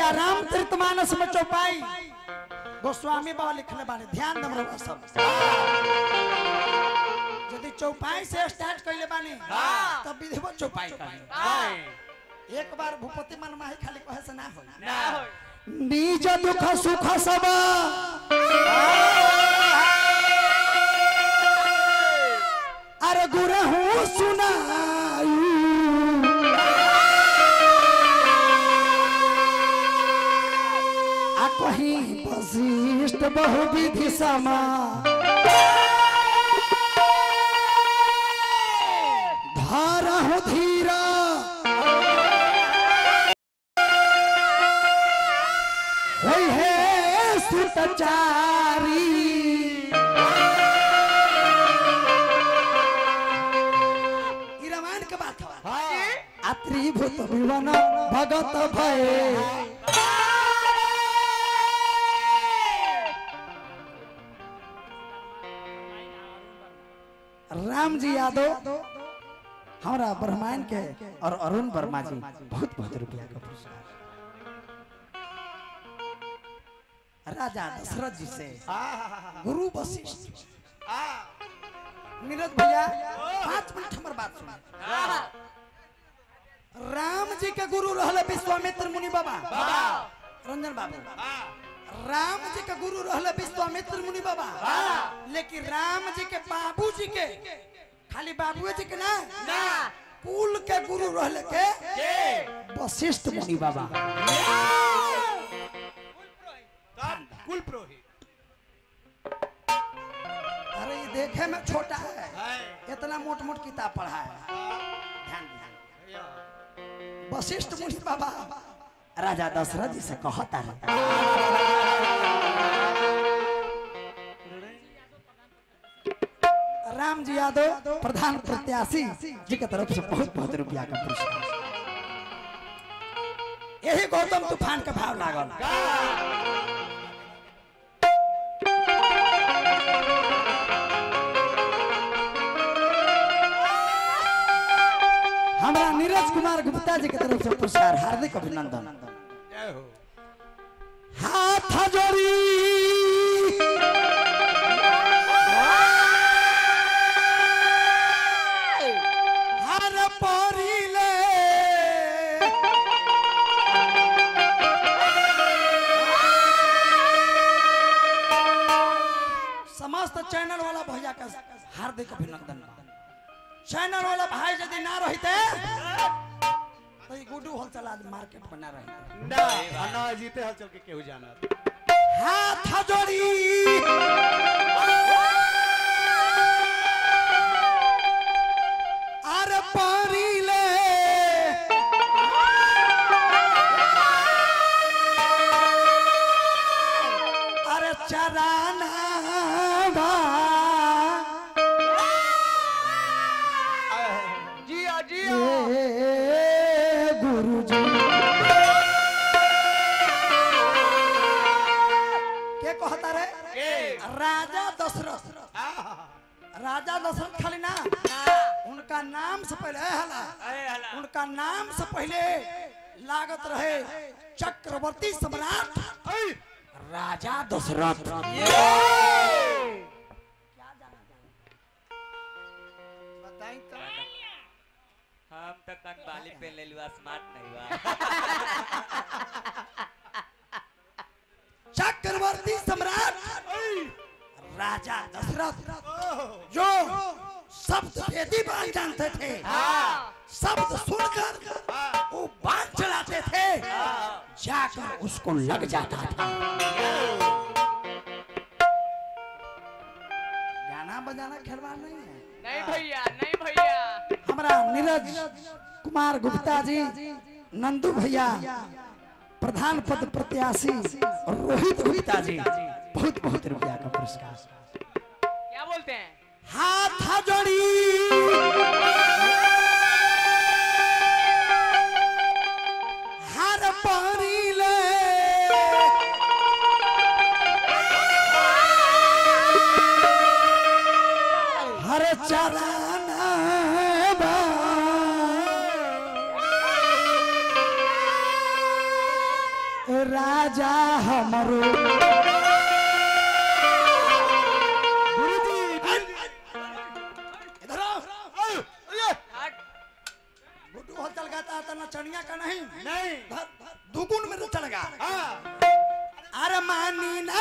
भैया रामचरितमानस में चौपाई गोस्वामी बाबा लिखने बारे ध्यान दम रहो सब यदि चौपाई से स्टार्ट कइले बानी तब विधिवत चौपाई करी एक बार भूपति मन माही खाली कहे से ना हो निज दुख सुख सब अरे गुरहु सुनाई आ कहीं वशिष्ठ बहुविधि समा धारहु धीरा होई है सुतचारी त्रिभुत विवन भगत भय राम जी यादव हमारा ब्रह्मांड के और अरुण वर्मा जी बहुत बहुत रुपया का पुरस्कार राजा दशरथ जी से गुरु वशिष्ठ नीरज भैया 5 मिनट हमारी बात सुन राम जी के गुरु रहले विश्वामित्र मुनि बाबा रंजन बाबू राम जी के गुरु रहले विश्वामित्र मुनि बाबा लेकिन राम जी के बाबू जी के खाली बाबू जी के ना कुल के गुरु रहले के वशिष्ठ मुनि बाबा कुल पुरोहित। अरे ये देखे में छोटा है इतना मोट मोट किताब पढ़ा है ध्यान वशिष्ठ मुनि बाबा राजा दशरथ जी से कहता है राम जी यादव प्रधान प्रत्याशी जी की तरफ से बहुत बहुत रुपया का पुरस्कार यही गौतम तूफान का भाव लागल हमारा नीरज कुमार गुप्ता जी की तरफ से पुरस्कार हार्दिक अभिनंदन हाथ जोड़ी हर परिले समस्त चैनल वाला भैया का हार्दिक अभिनंदन चैनल वाला भाई यदि ना रहते तो ये गुड्डू हलचल आज मार्केट बना रहे ना जीते हलचल के केहू जाना हाथ जोड़ी अरे परिले अरे चराना राजा दशरथ खाली ना उनका नाम से पहले उनका नाम से पहले लागत रहे चक्रवर्ती सम्राट राजा दशरथ हम तो कनबाली पे ले लिया स्मार्ट नहीं हुआ चक्रवर्ती सम्राट राजा दशरथ जो शब्द वेदी बाण जानते थे शब्द सुनकर वो बाण चलाते थे जाकर उसको लग जाता था गाना बजाना खिलवाड़ नहीं है नहीं भैया नहीं भैया हमारा नीरज कुमार गुप्ता जी नंदू भैया प्रधान पद प्रत्याशी रोहित गुप्ता जी बहुत बहुत रुपया का पुरस्कार क्या बोलते हैं हाथ जोड़ी हर परिले हर चराना राजा हमरो गुरुजी इधर आओ। हट। गुड्डू हलचल गाता था नचनिया का नहीं नहीं दुगुन में चल गया। हाँ अरे मानी ना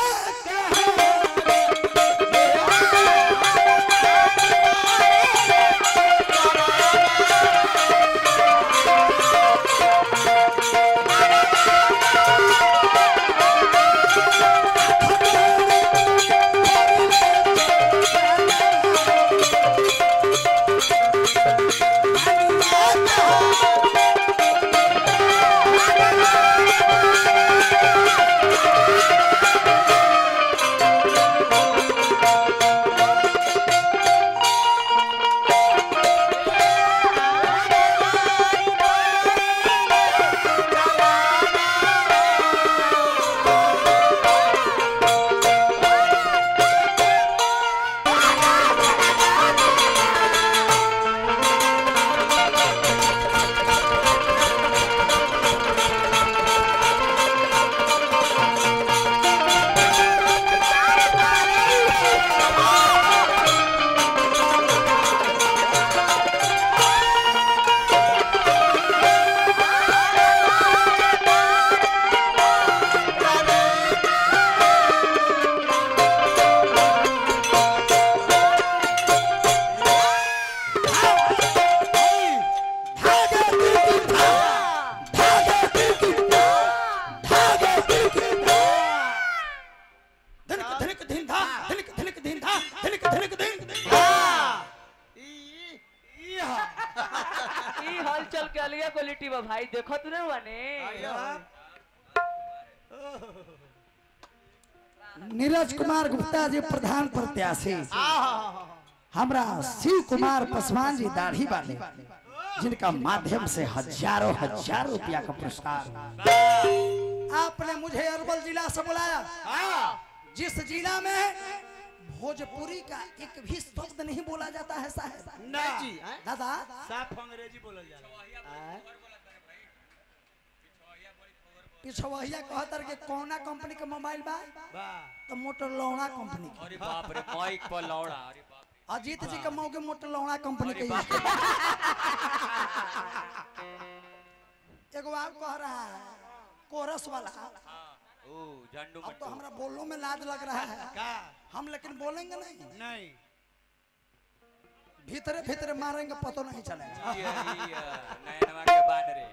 ई हलचल के अलग क्वालिटी बा भाई देखो तू नहीं बने नीरज कुमार गुप्ता जी प्रधान प्रत्याशी हमरा शिव कुमार पासवान जी दाढ़ी वाले जिनका माध्यम से हजारों हजार रुपया का पुरस्कार। आपने मुझे अरवल जिला से बुलाया, जिस जिला में भोजपुरी का एक भी शब्द नहीं बोला जाता है साहब। ना जी दादा साफ अंग्रेजी बोलल जाला। पिछवहिया कहतर के कौना कंपनी का मोबाइल बा वाह तो मोटोरोला कंपनी का। अरे बाप रे माइक पर लौड़ा अरे बाप अजीत जी का मौके मोटोरोला कंपनी अरे का बाप यूज एगो आप कह रहा है कोरस वाला। ओ झंडू अब तो मंडू हमरा बोलने में लाज लग रहा है, का हम लेकिन बोलेंगे नहीं, नहीं भीतरे भीतरे मारेंगे पता नहीं चलेगा। नयनवा के बांध रे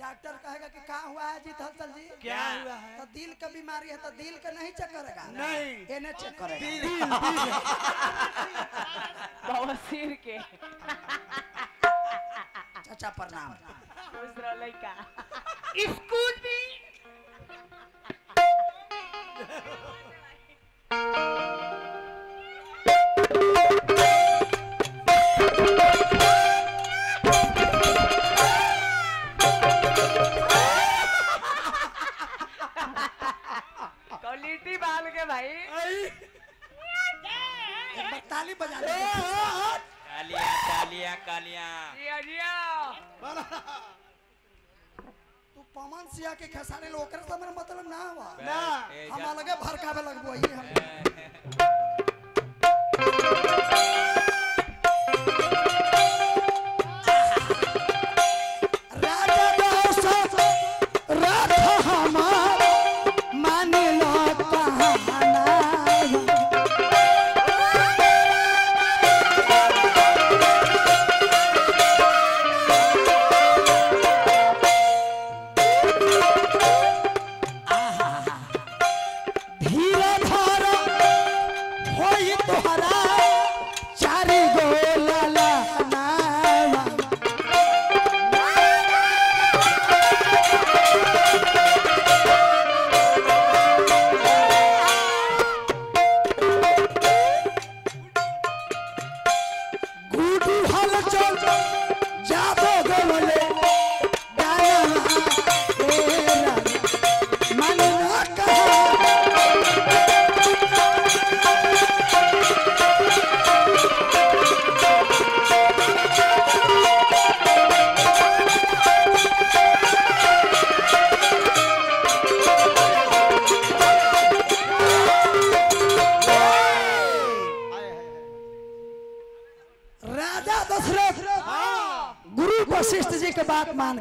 डॉक्टर कहेगा कि क्या हुआ है जीत हलचल जी, क्या हुआ है? तो दिल का बीमारी है तो दिल का नहीं चेक करेगा, नहीं। इन्हें चेक करेगा। बवासीर के चाचा प्रणाम। दूसरा लड़का स्कूल भी क्वालिटी बाल के भाई एक बार ताली बजा दे। कालिया कालिया कालिया जिया जिया तू पवन सिया के खेसारी लोग ओकरे से मेरा मतलब ना हुआ, ना हम अलगे भड़कावे लगबो ही हम। राजा दोस्त रात हमार मान लो कहाना। धीरे धर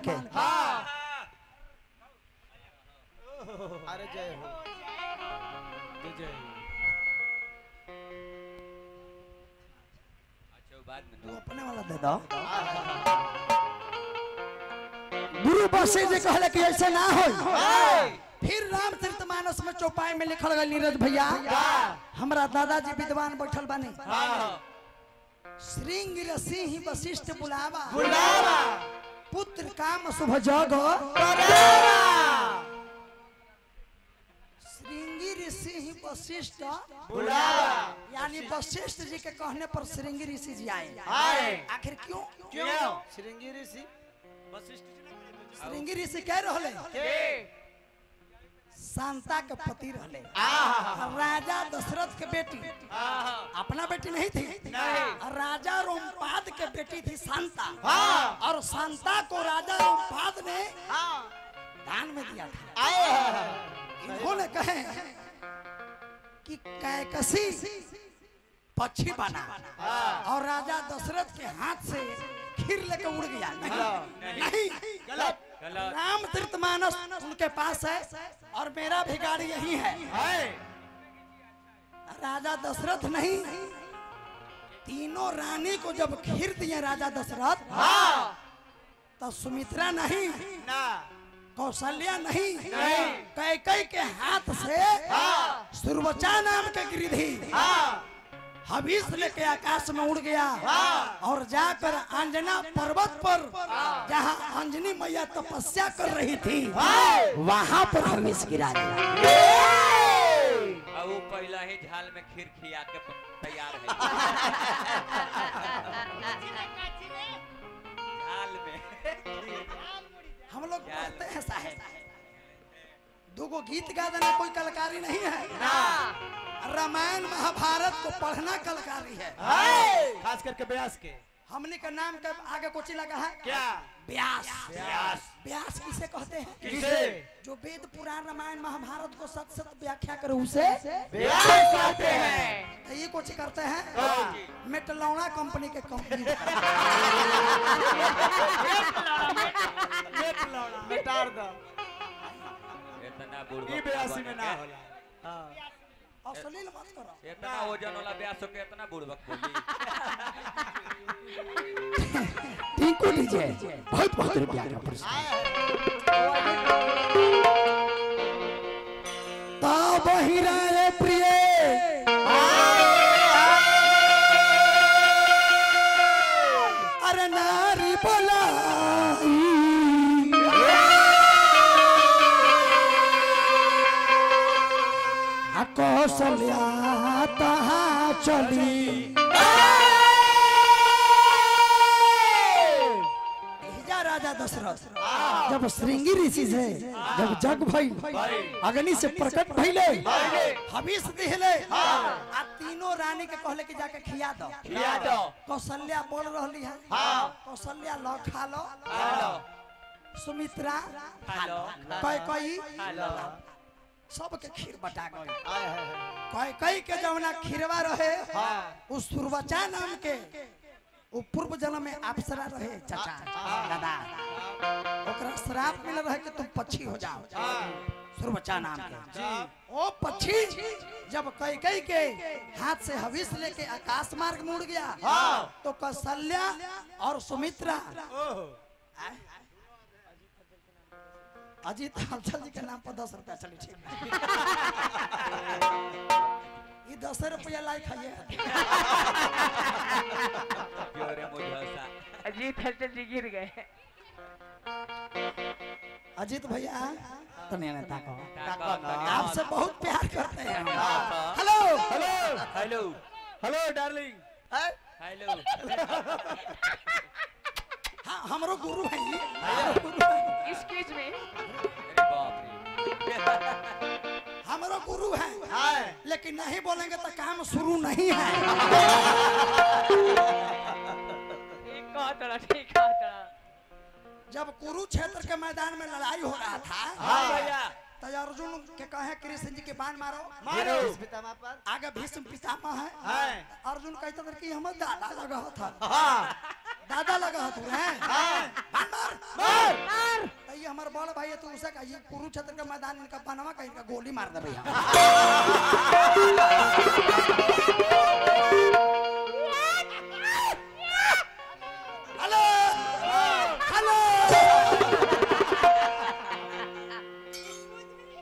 के अरे जय हो जय हो। अच्छा बाद में तू अपने वाला दे दो। गुरु बसे जे कहले कि ऐसे ना हो। फिर रामचरितमानस में चौपाई में लिखल गई नीरज भैया, हमरा दादाजी विद्वान बैठल बानी, श्रृंग ऋषि वशिष्ठ बुलावा पुत्र काम शुभ जग श्रृंगी ऋषि वशिष्ठ बुलावा यानी वशिष्ठ जी के कहने पर श्रृंगी ऋषि जी आए। आखिर क्यों? श्रृंगी ऋषि वशिष्ठ श्रृंगी ऋषि कह रहे शांता के पति रहले, राजा दशरथ के बेटी, अपना बेटी नहीं थी, राजा रोमपाद के बेटी थी शांता, और शांता को राजा रोमपाद ने दान में दिया था। इन्होंने कहे कि कैकसी पक्षी बना और राजा दशरथ के हाथ से खीर लेके उड़ गया। नहीं, गलत। रामचरितमानस उनके पास है और मेरा भी गाड़ी यही है। राजा दशरथ नहीं, तीनों रानी को जब खीर दिए राजा दशरथ, तो सुमित्रा नहीं, कौशल्या नहीं, कैकेयी के हाथ से सुरवचा नाम के गिरिधि हवीस लेके आकाश में उड़ गया और जाकर अंजना पर्वत पर जहाँ अंजनी मैया तपस्या कर रही थी वहाँ पर हवीस गिरा दिया। अब वो पहला ही झाल में खीर खिया के तैयार है। झाल में हम लोग पढ़ते हैं साहेब, दुगो गीत गा देना कोई कलाकारी नहीं है। रामायण महाभारत को पढ़ना कलाकारी है, खास करके व्यास के। हमने का नाम का आगे कोची लगा है क्या? व्यास। व्यास व्यास किसे कहते हैं? किसे? जो वेद पुराण रामायण महाभारत को सत सत व्याख्या करे उसे व्यास कहते हैं। तो ये कुछ करते हैं मेटलौना कंपनी के कंपनी मिटार दो। इतना बुढ़वा ई व्यासी में ना होला। हां अश्लील मत करो। इतना वजन वाला व्यास हो के इतना बुढ़वा बोली। टिंकू डीजे बहुत बहुत रुपया का पुरस्कार। ता बहिरा रे प्रिय अरे नारी बोलाई कौशल्या तहा चली राजा दशरथ जब श्रृंगी ऋषि से जब जग भई अग्नि से प्रकट भइले हवीस दिहले आ तीनों रानी के कहले कि जाके खिया दो। कौशल्या बोल रहली है, कौशल्या लो खा लो, सुमित्रा कैकेयी सबके खीर बटा गई। कैकेयी के जवना खीरवा रहे उस सुरवचा नाम के वो पूर्व जन्म में अप्सरा रहे चाचा दादा, ओकरा श्राप मिल रहे कि तुम पक्षी हो जाओ सुरवचा नाम के। ओ पक्षी जब कैकेयी के हाथ से हवीस लेके आकाश मार्ग मुड़ गया तो कौशल्या और सुमित्रा अजीत हलचल जी के नाम पर 10 रुपया चली ठीक ये 10 रुपया लाई खाइए। अजीत हलचल जी गिर गए। अजीत भैया तने ने ताको आपसे बहुत प्यार करते हैं। Hello hello hello hello darling. Hello हाँ हमरो गुरु है ये। Excuse me. अरे बाप रे हमारा गुरु है लेकिन नहीं बोलेंगे तो काम शुरू नहीं है। ठीक कहा तड़ा, ठीक कहा तड़ा। जब कुरुक्षेत्र के मैदान में लड़ाई हो रहा था भैया तो अर्जुन के कहे कृष्ण जी के बाण मारो आगे भीष्म पितामह है। अर्जुन कहता था कि हम दादा लगा था दादा लगा तू हैं मार मार मार मार ये हमार बड़ भाई है तू उसे कहिए कुरुक्षेत्र का मैदान इनका बनवा कहीं का गोली मार दे भैया हेलो हेलो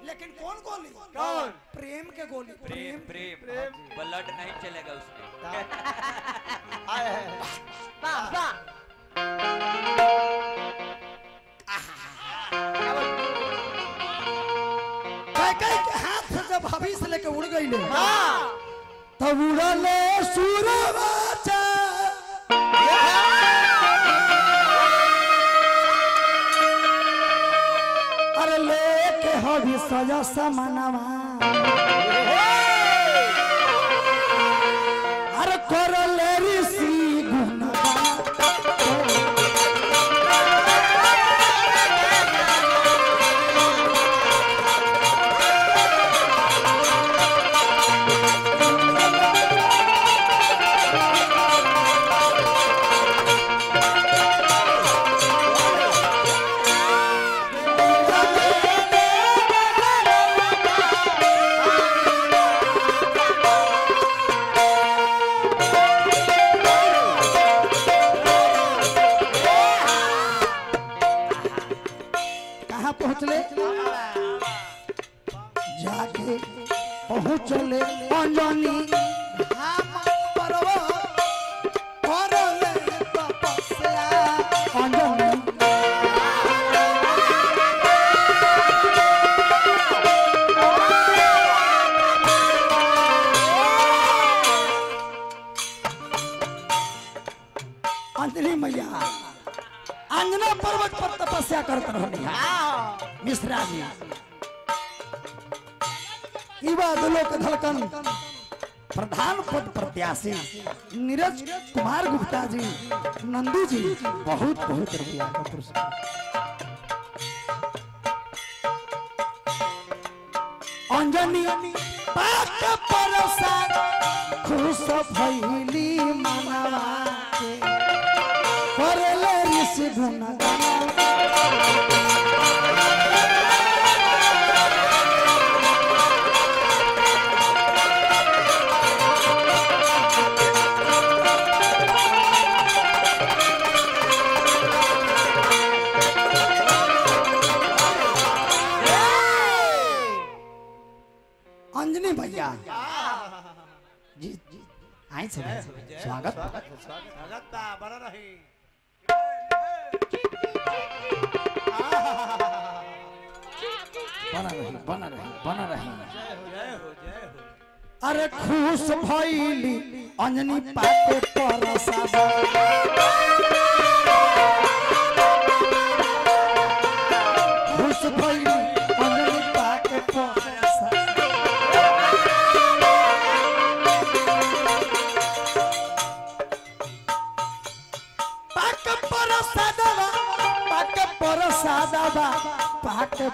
लेकिन कौन गोली कौन? प्रेम के गोली प्रेम प्रेम ब्लड नहीं चलेगा उसमें आए वाह वाह कई के हाथ से जब हबीस लेके उड़ गई ले हां तब उड़ले सूरवाचा अरे लेके हबीस सजा समनवा अरे करले ऋषि गुणगान पहुँचले जाके पहुँचले अंजनी हम पर्वत करले तपस्या अंजनी अंजनी मैया अंजना पर्वत पर तपस्या करते रहनी मिश्रा जी युवा दलों के धड़कन प्रधान पद प्रत्याशी नीरज कुमार गुप्ता जी नंदू जी बहुत बहुत रुपया का पुरस्कार अंजनी पाक परसाद खुश भइली मनवा के करले ऋषि गुणगान अंजनी भैया जी जी आए स्वागत स्वागत बा बना रही बना रही जय हो अरे खुश भइली अंजनी पाके परसाद खुश भइली अंजनी पाके परसाद पाके परसादवा पाके परसादवा पाके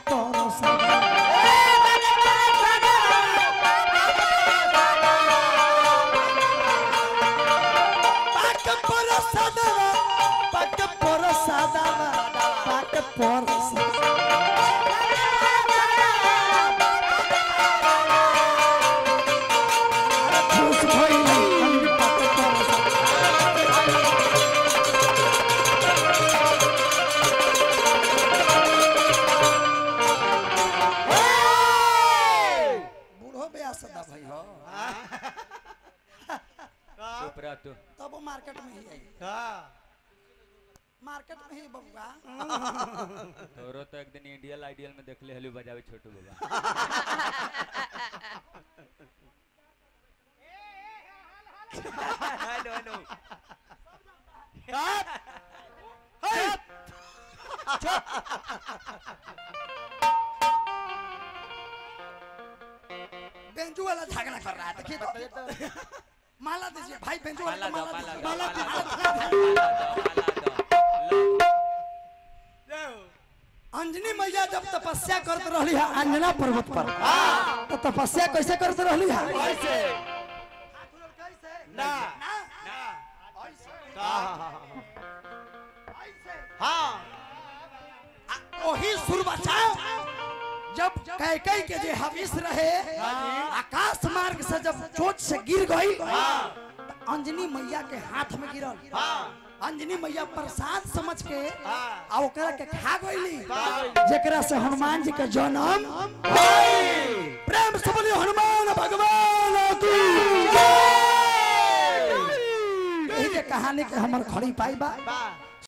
परसादवा तब वो मार्केट में ही आई मार्केट में ही बबुआ तोरो तो एक दिन इंडियल आइडियल में देखले हलू बजावे छोटू बाबा हेलो हेलो बेंजू वाला झगड़ा कर रहा है देखिए तो माला दीजिए भाई बेंजू वाला माला को दो माला माला दीजिए। दो अंजनी मैया जब तपस्या करते रहली है अंजना पर्वत पर तो तपस्या कैसे करते रहली है कैसे ना ना ना वही सुर बचाओ जब कैकई के जे हविस रहे आकाश मार्ग से जब चोट से गिर गई तो अंजनी मैया के हाथ में गिरल। अंजनी मैया प्रसाद समझ के आ ओकरा के खा गईली जेकरा से हनुमान जी के जन्म प्रेम से बोलिए हनुमान भगवान की जय। यही जे कहानी के हमर खड़ी पाई बा